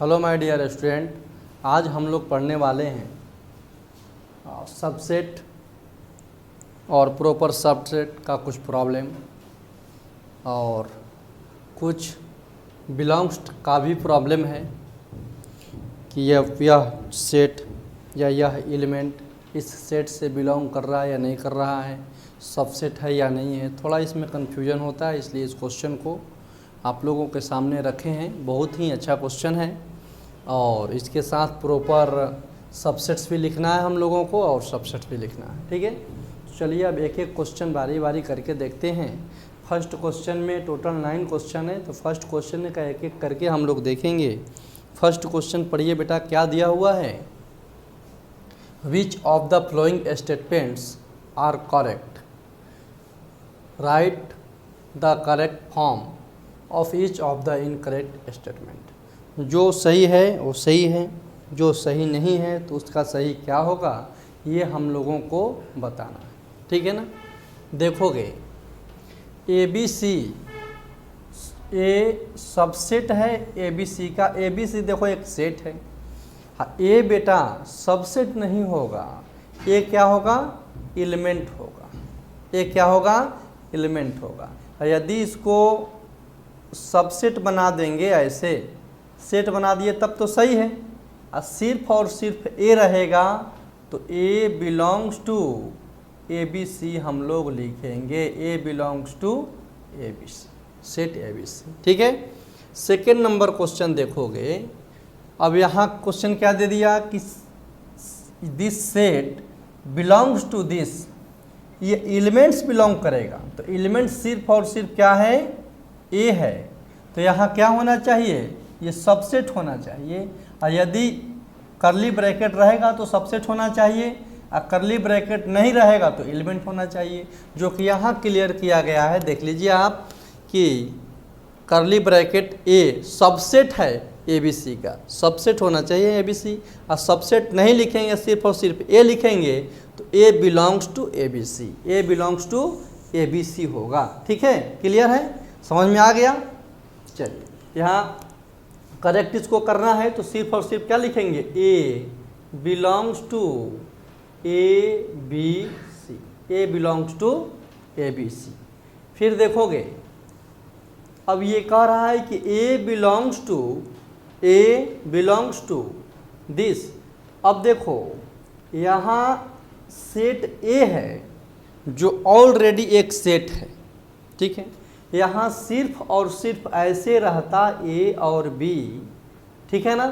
Hello my dear student, आज हम लोग पढ़ने वाले हैं सबसेट और प्रॉपर सबसेट का कुछ प्रॉब्लम और कुछ बिलोंग्स का भी प्रॉब्लम है कि यह सेट या यह एलिमेंट इस सेट से बिलोंग कर रहा है या नहीं कर रहा है, सबसेट है या नहीं है। थोड़ा इसमें कन्फ्यूजन होता है, इसलिए इस क्वेश्चन को आप लोगों के सामने रखे हैं। बहुत ही अच्छा क्वेश्चन है और इसके साथ प्रॉपर सबसेट्स भी लिखना है हम लोगों को और सबसेट भी लिखना है। ठीक है, चलिए अब एक एक क्वेश्चन बारी बारी करके देखते हैं। फर्स्ट क्वेश्चन में टोटल 9 क्वेश्चन है, तो फर्स्ट क्वेश्चन का एक एक करके हम लोग देखेंगे। फर्स्ट क्वेश्चन पढ़िए बेटा, क्या दिया हुआ है। Which of the following statements are correct, write the correct form of each of the incorrect statement. जो सही है वो सही है, जो सही नहीं है तो उसका सही क्या होगा, ये हम लोगों को बताना है। ठीक है ना। देखोगे ए बी सी, ए सबसेट है ए बी सी का। ए बी सी देखो एक सेट है। हाँ, ए बेटा सबसेट नहीं होगा, ए क्या होगा, एलिमेंट होगा। ए क्या होगा, एलिमेंट होगा। यदि इसको सबसेट बना देंगे, ऐसे सेट बना दिए तब तो सही है। और सिर्फ और सिर्फ ए रहेगा तो A belongs to A B C हम लोग लिखेंगे। A belongs to A B C, set A B C. ठीक है। सेकेंड नंबर क्वेश्चन देखोगे। अब यहाँ क्वेश्चन क्या दे दिया कि this set belongs to this, ये एलिमेंट्स बिलोंग करेगा। तो एलिमेंट सिर्फ और सिर्फ क्या है, ए है। तो यहाँ क्या होना चाहिए, ये सबसेट होना चाहिए। और यदि करली ब्रैकेट रहेगा तो सबसेट होना चाहिए, और करली ब्रैकेट नहीं रहेगा तो एलिमेंट होना चाहिए, जो कि यहाँ क्लियर किया गया है। देख लीजिए आप कि करली ब्रैकेट ए सबसेट है ए बी सी का, सबसेट होना चाहिए ए बी सी। और सबसेट नहीं लिखेंगे, सिर्फ और सिर्फ ए लिखेंगे तो A belongs to A B C, A belongs to A B C होगा। ठीक है, क्लियर है, समझ में आ गया। चलिए यहाँ करेक्ट इसको करना है तो सिर्फ और सिर्फ क्या लिखेंगे, A belongs to A B C, A belongs to A B C. फिर देखोगे अब ये कह रहा है कि ए बिलोंग्स टू दिस। अब देखो यहाँ सेट ए है जो ऑलरेडी एक सेट है। ठीक है, यहाँ सिर्फ और सिर्फ ऐसे रहता ए और बी। ठीक है ना,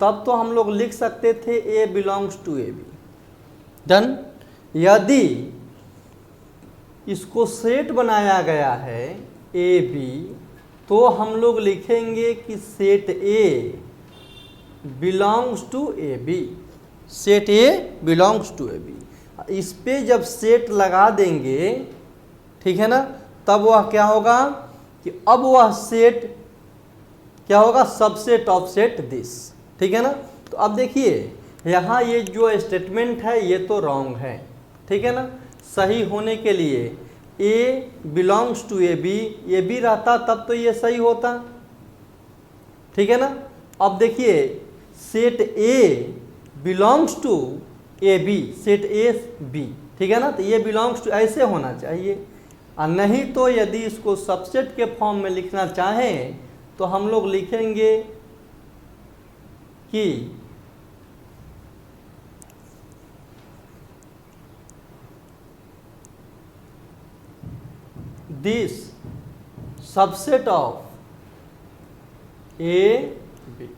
तब तो हम लोग लिख सकते थे A belongs to A B. Done. यदि इसको सेट बनाया गया है ए बी, तो हम लोग लिखेंगे कि set A belongs to A B, set A belongs to A B. इस पे जब सेट लगा देंगे, ठीक है ना, तब वह क्या होगा कि अब वह सेट क्या होगा, सबसेट ऑफ सेट दिस। ठीक है ना। तो अब देखिए यहाँ ये जो स्टेटमेंट है ये तो रॉन्ग है। ठीक है ना, सही होने के लिए ए बिलोंग्स टू ए बी रहता तब तो ये सही होता। ठीक है ना। अब देखिए set A belongs to A B, set A B. ठीक है ना, तो ये बिलोंग्स टू ऐसे होना चाहिए। और नहीं तो यदि इसको सबसेट के फॉर्म में लिखना चाहें तो हम लोग लिखेंगे कि this subset of A B.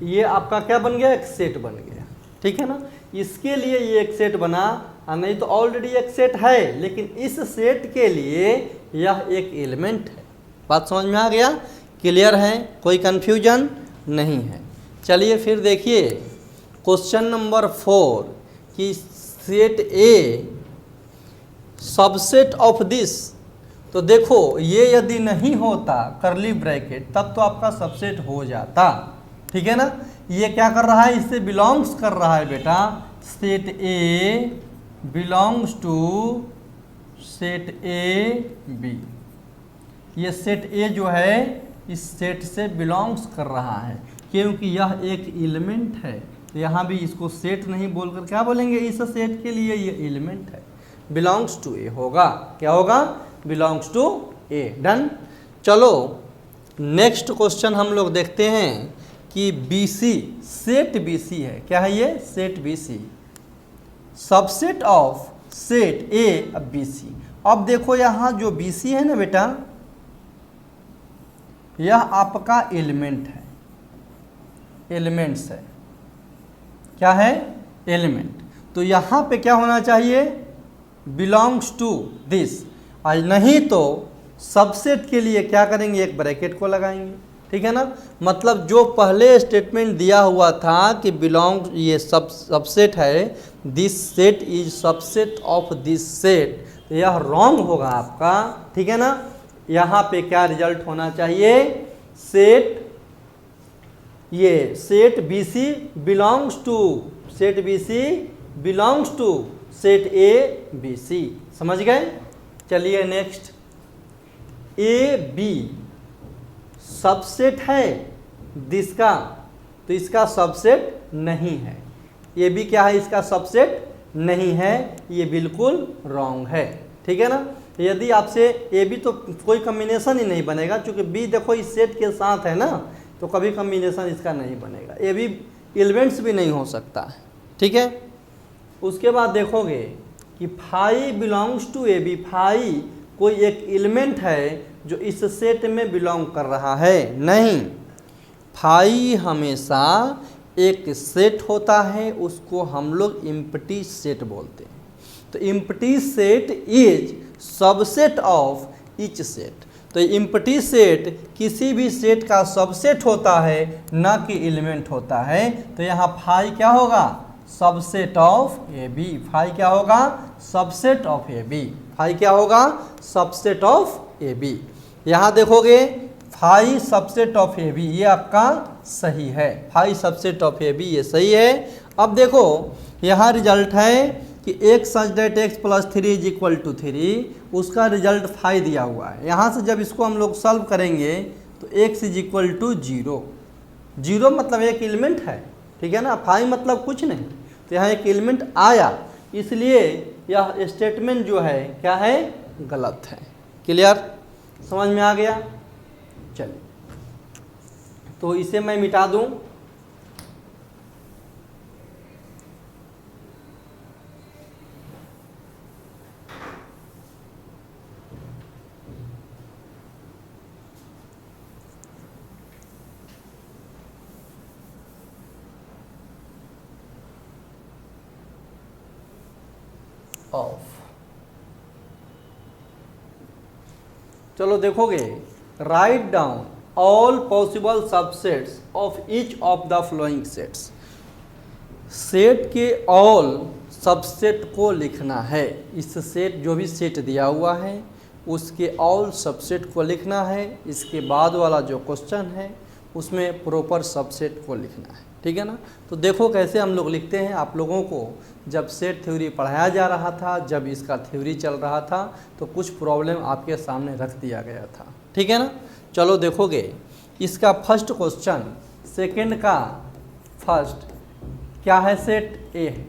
ये आपका क्या बन गया, एक सेट बन गया। ठीक है ना, इसके लिए ये एक सेट बना, और नहीं तो ऑलरेडी एक सेट है, लेकिन इस सेट के लिए यह एक एलिमेंट है। बात समझ में आ गया, क्लियर है, कोई कंफ्यूजन नहीं है। चलिए फिर देखिए क्वेश्चन नंबर 4 कि set A subset of this. तो देखो ये यदि नहीं होता करली ब्रैकेट तब तो आपका सबसेट हो जाता। ठीक है ना, ये क्या कर रहा है, इससे बिलोंग्स कर रहा है बेटा। Set A belongs to set A B. ये सेट ए जो है इस सेट से बिलोंग्स कर रहा है, क्योंकि यह एक एलिमेंट है। तो यहाँ भी इसको सेट नहीं बोलकर क्या बोलेंगे, इस सेट के लिए ये एलिमेंट है, बिलोंग्स टू ए होगा। क्या होगा, बिलोंग्स टू ए। डन। चलो नेक्स्ट क्वेश्चन हम लोग देखते हैं कि BC, सेट BC है। क्या है ये, set BC, subset of set A BC। अब देखो यहाँ जो BC है ना बेटा, यह आपका एलिमेंट है, एलिमेंट्स है। क्या है, एलिमेंट। तो यहाँ पे क्या होना चाहिए, बिलोंग्स टू दिस। आज नहीं तो सबसेट के लिए क्या करेंगे, एक ब्रैकेट को लगाएंगे, ठीक है ना। मतलब जो पहले स्टेटमेंट दिया हुआ था कि बिलोंग, ये सबसेट है, this set is subset of this set, तो यह रॉन्ग होगा आपका, ठीक है ना। यहाँ पे क्या रिजल्ट होना चाहिए, सेट, ये set BC belongs to, set BC belongs to set A BC। समझ गए। चलिए नेक्स्ट, AB सबसेट है दिस का, तो इसका सबसेट नहीं है। AB क्या है, इसका सबसेट नहीं है, ये बिल्कुल रॉन्ग है, ठीक है ना। यदि आपसे AB तो कोई कम्बिनेशन ही नहीं बनेगा, क्योंकि B देखो इस सेट के साथ है ना, तो कभी कम्बिनेशन इसका नहीं बनेगा। AB एलिमेंट्स भी नहीं हो सकता है, ठीक है। उसके बाद देखोगे कि phi belongs to AB, phi कोई एक एलिमेंट है जो इस सेट में बिलोंग कर रहा है, नहीं। फाई हमेशा एक सेट होता है, उसको हम लोग एम्प्टी सेट बोलते हैं। तो empty set is subset of each set. तो एम्प्टी सेट किसी भी सेट का सबसेट होता है, ना कि एलिमेंट होता है। तो यहाँ फाई क्या होगा, सबसेट ऑफ AB। फाई क्या होगा, सबसेट ऑफ AB। फाई क्या होगा, सबसेट ऑफ AB। यहाँ देखोगे फाई सबसेट ऑफ AB, ये आपका सही है, फाई सबसेट ऑफ AB ये सही है। अब देखो यहाँ रिजल्ट है कि x such that x plus 3 is equal to 3, उसका रिजल्ट फाई दिया हुआ है। यहाँ से जब इसको हम लोग सॉल्व करेंगे तो x इज इक्वल टू 0, 0 मतलब एक एलिमेंट है, ठीक है ना। फाई मतलब कुछ नहीं, तो यहाँ एक एलिमेंट आया, इसलिए यह स्टेटमेंट जो है क्या है, गलत है। क्लियर, समझ में आ गया। चलिए तो इसे मैं मिटा दूं। ऑफ, चलो देखोगे, write down all possible subsets of each of the flowing sets. Set के ऑल सबसेट को लिखना है। इस सेट, जो भी सेट दिया हुआ है उसके ऑल सबसेट को लिखना है। इसके बाद वाला जो क्वेश्चन है उसमें प्रॉपर सबसेट को लिखना है, ठीक है ना। तो देखो कैसे हम लोग लिखते हैं। आप लोगों को जब सेट थ्योरी पढ़ाया जा रहा था, जब इसका थ्योरी चल रहा था, तो कुछ प्रॉब्लम आपके सामने रख दिया गया था, ठीक है ना। चलो देखोगे, इसका फर्स्ट क्वेश्चन, सेकंड का फर्स्ट क्या है, सेट ए है।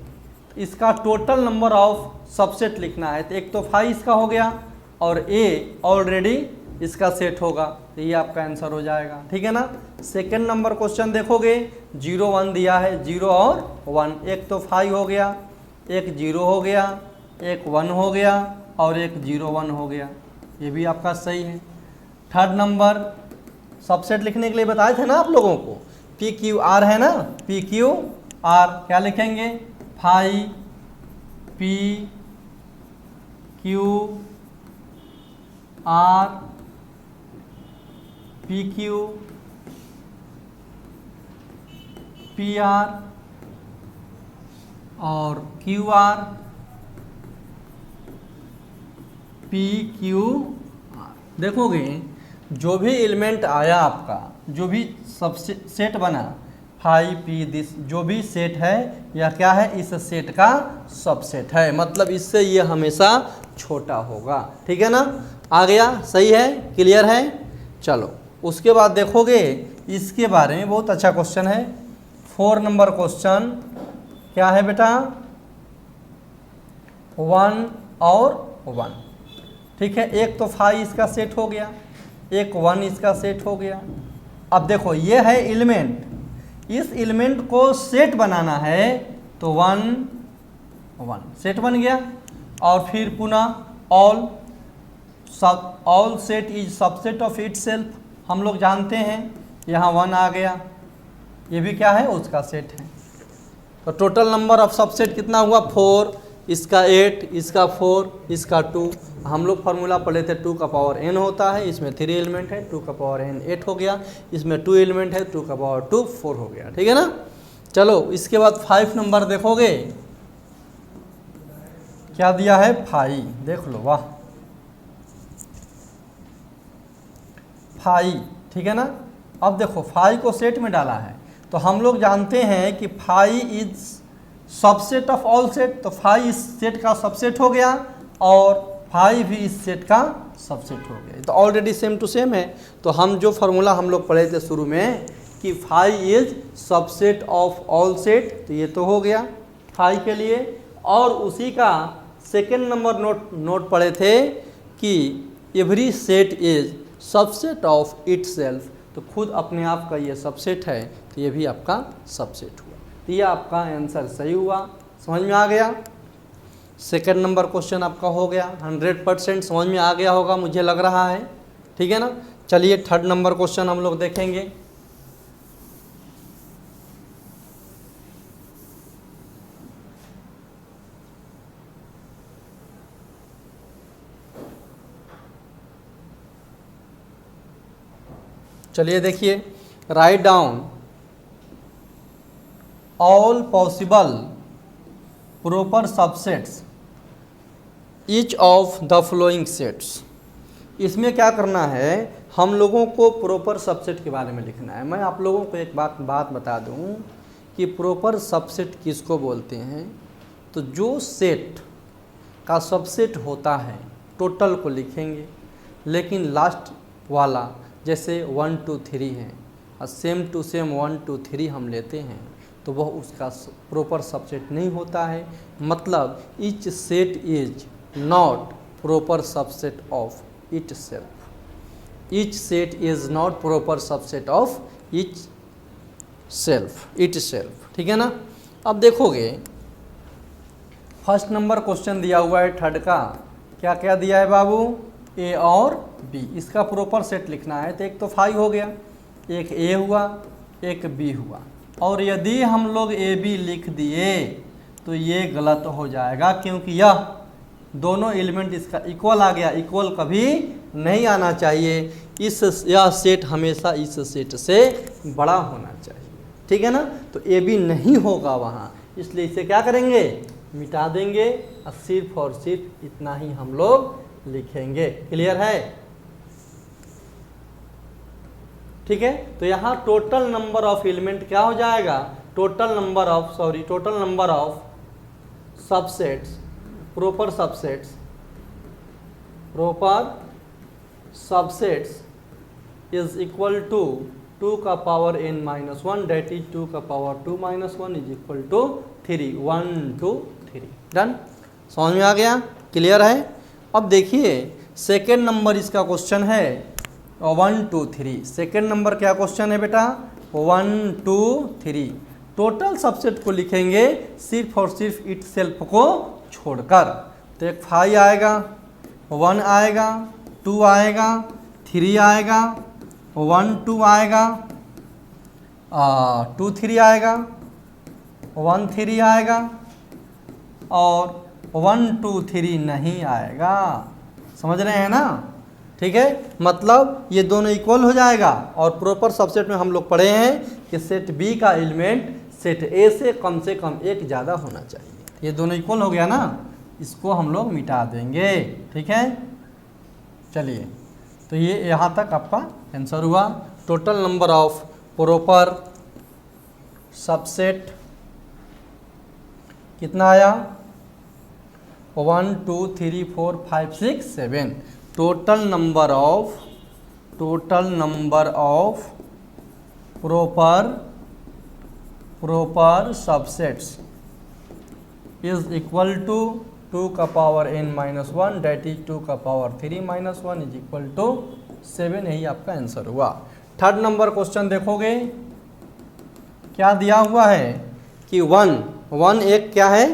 इसका टोटल नंबर ऑफ सबसेट लिखना है। तो एक तो 5 इसका हो गया और ए ऑलरेडी इसका सेट होगा, तो ये आपका आंसर हो जाएगा, ठीक है ना। सेकंड नंबर क्वेश्चन देखोगे, 0 1 दिया है, 0 और 1, एक तो 5 हो गया, एक 0 हो गया, एक 1 हो गया और एक 0 1 हो गया, ये भी आपका सही है। थर्ड नंबर सबसेट लिखने के लिए बताए थे ना आप लोगों को, PQR है ना, PQR क्या लिखेंगे, 5 PQR PQ PR और QR PQR। देखोगे जो भी एलिमेंट आया आपका, जो भी सबसेट बना 5P दिस, जो भी सेट है यह क्या है, इस सेट का सबसेट है, मतलब इससे ये हमेशा छोटा होगा, ठीक है ना। आ गया, सही है, क्लियर है। चलो उसके बाद देखोगे इसके बारे में बहुत अच्छा क्वेश्चन है। 4 नंबर क्वेश्चन क्या है बेटा, 1 और 1, ठीक है। एक तो 5 इसका सेट हो गया, एक 1 इसका सेट हो गया। अब देखो ये है एलिमेंट, इस एलिमेंट को सेट बनाना है तो 1 1 सेट बन गया। और फिर पुनः all set is subset of itself, हम लोग जानते हैं, यहाँ 1 आ गया, ये भी क्या है उसका सेट है। तो टोटल नंबर ऑफ सबसेट कितना हुआ 4, इसका 8, इसका 4, इसका 2। हम लोग फार्मूला पढ़े थे 2 का पावर n होता है, इसमें 3 एलिमेंट है, 2 का पावर n 8 हो गया, इसमें 2 एलिमेंट है, 2 का पावर 2 4 हो गया, ठीक है ना। चलो इसके बाद 5 नंबर देखोगे क्या दिया है 5, देख लो, वाह 5, ठीक है ना। अब देखो 5 को सेट में डाला है तो हम लोग जानते हैं कि 5 is subset of all set, तो 5 इस सेट का सबसेट हो गया और 5 भी इस सेट का सबसेट हो गया, तो ऑलरेडी सेम टू सेम है। तो हम जो फार्मूला हम लोग पढ़े थे शुरू में कि 5 is subset of all set, तो ये तो हो गया 5 के लिए। और उसी का सेकेंड नंबर नोट पढ़े थे कि every set is subset of itself, तो खुद अपने आप का ये सबसेट है, तो ये भी आपका सबसेट हुआ। तो ये आपका आंसर सही हुआ, समझ में आ गया। सेकेंड नंबर क्वेश्चन आपका हो गया, 100% समझ में आ गया होगा मुझे लग रहा है, ठीक है ना। चलिए थर्ड नंबर क्वेश्चन हम लोग देखेंगे। चलिए देखिए, write down all possible proper subsets each of the flowing sets. इसमें क्या करना है, हम लोगों को प्रॉपर सबसेट के बारे में लिखना है। मैं आप लोगों को एक बात बता दूं कि प्रॉपर सबसेट किसको बोलते हैं। तो जो सेट का सबसेट होता है टोटल को लिखेंगे, लेकिन लास्ट वाला जैसे 1 2 3 है और सेम टू सेम 1 2 3 हम लेते हैं तो वह उसका प्रॉपर सबसेट नहीं होता है। मतलब each set is not proper subset of it self, each set is not proper subset of it self, ठीक है ना। अब देखोगे फर्स्ट नंबर क्वेश्चन दिया हुआ है थर्ड का, क्या क्या दिया है बाबू, ए और बी, इसका प्रॉपर सेट लिखना है। तो एक तो 5 हो गया, एक ए हुआ, एक बी हुआ, और यदि हम लोग ए बी लिख दिए तो ये गलत हो जाएगा, क्योंकि यह दोनों एलिमेंट इसका इक्वल आ गया। इक्वल कभी नहीं आना चाहिए, यह सेट हमेशा इस सेट से बड़ा होना चाहिए, ठीक है ना। तो ए बी नहीं होगा वहाँ, इसलिए इसे क्या करेंगे, मिटा देंगे और सिर्फ और सिर्फ इतना ही हम लोग लिखेंगे। क्लियर है, ठीक है। तो यहाँ टोटल नंबर ऑफ एलिमेंट क्या हो जाएगा, total number of subsets, proper subsets is equal to 2 का पावर n-1, डेट इज 2 का power 2-1 is equal to 3, 1 2 3। Done, समझ में आ गया, क्लियर है। अब देखिए सेकेंड नंबर इसका क्वेश्चन है 1 2 3। सेकेंड नंबर क्या क्वेश्चन है बेटा, 1 2 3। टोटल सबसेट को लिखेंगे सिर्फ और सिर्फ इट सेल्फ को छोड़कर। तो एक 5 आएगा, 1 आएगा, 2 आएगा, 3 आएगा, 1 2 आएगा, 2 3 आएगा, 1 3 आएगा, और 1 2 3 नहीं आएगा। समझ रहे हैं ना, ठीक है। मतलब ये दोनों इक्वल हो जाएगा। और प्रॉपर सबसेट में हम लोग पढ़े हैं कि सेट बी का एलिमेंट सेट ए से कम एक ज़्यादा होना चाहिए। ये दोनों इक्वल हो गया ना, इसको हम लोग मिटा देंगे, ठीक है। चलिए, तो ये यहाँ तक आपका आंसर हुआ। Total number of proper subset कितना आया, 1 2 3 4 5 6 7। Total number total number of proper subsets is equal to 2 का power n minus one that is 2 का power 3 minus one is equal to 7। यही आपका आंसर हुआ। थर्ड नंबर क्वेश्चन देखोगे क्या दिया हुआ है कि वन एक क्या है,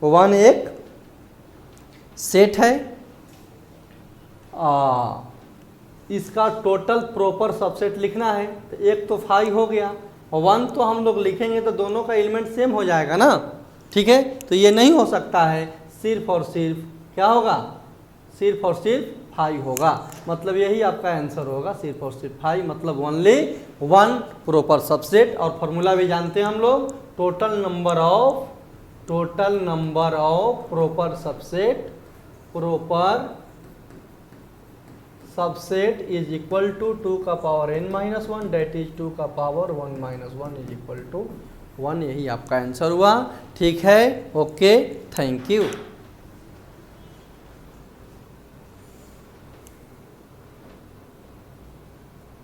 वन एक सेट है, इसका टोटल प्रॉपर सबसेट लिखना है। तो एक तो 5 हो गया, वन तो हम लोग लिखेंगे तो दोनों का एलिमेंट सेम हो जाएगा ना, ठीक है। तो ये नहीं हो सकता है, सिर्फ और सिर्फ क्या होगा, सिर्फ और सिर्फ 5 होगा। मतलब यही आपका आंसर होगा, सिर्फ और सिर्फ 5, मतलब ओनली वन प्रॉपर सबसेट। और फॉर्मूला भी जानते हैं हम लोग, total number of proper subset is equal to 2 का power n minus one that is 2 का power 1 minus one is equal to 1। यही आपका आंसर हुआ। ठीक है, ओके, थैंक यू।